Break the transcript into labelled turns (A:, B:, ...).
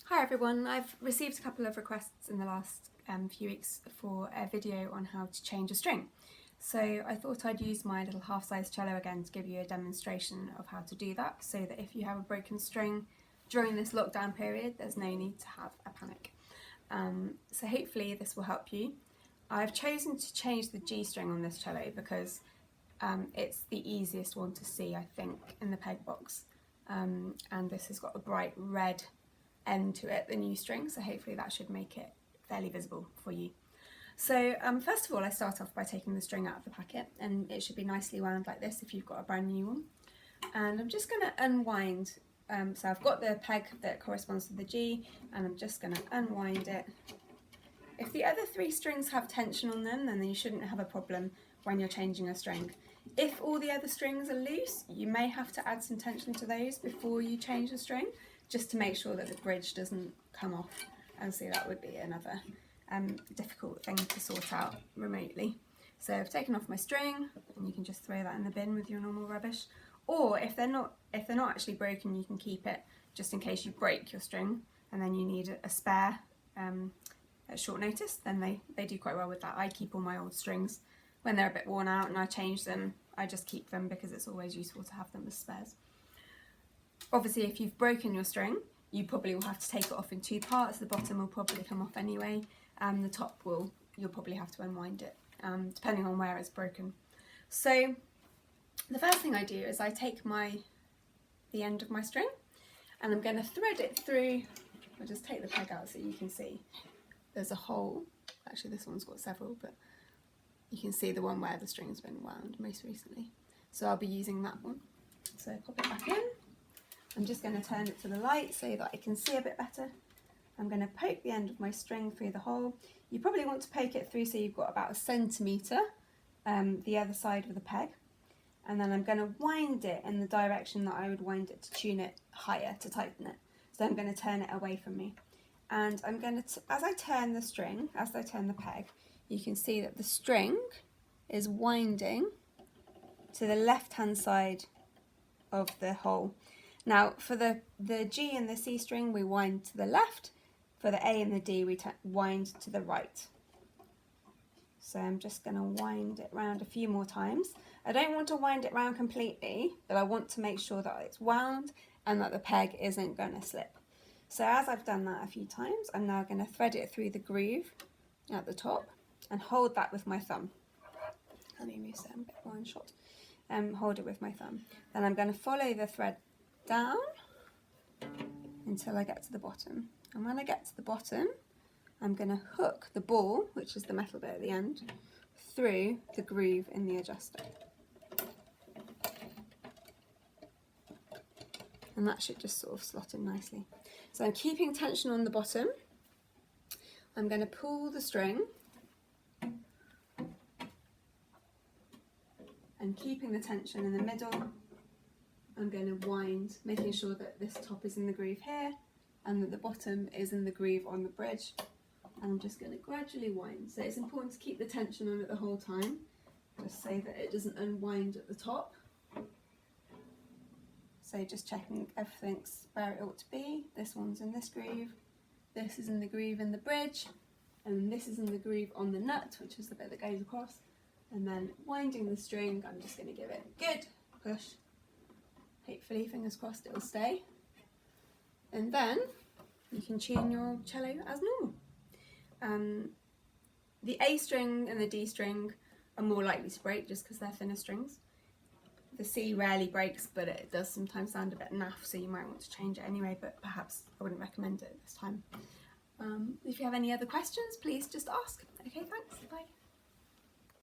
A: Hi everyone, I've received a couple of requests in the last few weeks for a video on how to change a string. So I thought I'd use my little half-size cello again to give you a demonstration of how to do that, so that if you have a broken string during this lockdown period, there's no need to have a panic. So hopefully this will help you. I've chosen to change the G string on this cello because it's the easiest one to see, I think, in the peg box. And this has got a bright red end to it, the new string, so hopefully that should make it fairly visible for you. So first of all, I start off by taking the string out of the packet, and it should be nicely wound like this if you've got a brand new one. And I'm just going to unwind, so I've got the peg that corresponds to the G, and I'm just going to unwind it. If the other three strings have tension on them, then you shouldn't have a problem when you're changing a string. If all the other strings are loose, you may have to add some tension to those before you change the string, just to make sure that the bridge doesn't come off, and so that would be another difficult thing to sort out remotely. So I've taken off my string, and you can just throw that in the bin with your normal rubbish, or if they're not actually broken, you can keep it just in case you break your string and then you need a spare at short notice. Then they do quite well with that. I keep all my old strings when they're a bit worn out and I change them. I just keep them because it's always useful to have them as spares. Obviously, if you've broken your string, you probably will have to take it off in two parts. The bottom will probably come off anyway, and the top you'll probably have to unwind it, depending on where it's broken. So the first thing I do is I take the end of my string, and I'm going to thread it through. I'll just take the peg out so you can see. There's a hole. Actually, this one's got several, but you can see the one where the string's been wound most recently. So I'll be using that one. So pop it back in. I'm just going to turn it to the light so that I can see a bit better. I'm going to poke the end of my string through the hole. You probably want to poke it through so you've got about 1 centimetre the other side of the peg. And then I'm going to wind it in the direction that I would wind it to tune it higher, to tighten it. So I'm going to turn it away from me. And I'm going to, as I turn the peg, you can see that the string is winding to the left-hand side of the hole. Now, for the G and the C string, we wind to the left. For the A and the D, we wind to the right. So I'm just going to wind it round a few more times. I don't want to wind it round completely, but I want to make sure that it's wound and that the peg isn't going to slip. So as I've done that a few times, I'm now going to thread it through the groove at the top and hold that with my thumb. Let me move some bit more in shot. Hold it with my thumb. Then I'm going to follow the thread down until I get to the bottom. And when I get to the bottom, I'm going to hook the ball, which is the metal bit at the end, through the groove in the adjuster. And that should just sort of slot in nicely. So I'm keeping tension on the bottom. I'm going to pull the string and keeping the tension in the middle. I'm going to wind, making sure that this top is in the groove here and that the bottom is in the groove on the bridge. And I'm just going to gradually wind. So it's important to keep the tension on it the whole time, just so that it doesn't unwind at the top. So just checking everything's where it ought to be. This one's in this groove, this is in the groove in the bridge, and this is in the groove on the nut, which is the bit that goes across. And then winding the string, I'm just going to give it a good push. Hopefully, fingers crossed, it will stay. And then you can tune your cello as normal. The A string and the D string are more likely to break just because they're thinner strings. The C rarely breaks, but it does sometimes sound a bit naff, so you might want to change it anyway, but perhaps I wouldn't recommend it this time. If you have any other questions, please just ask. Okay, thanks, bye.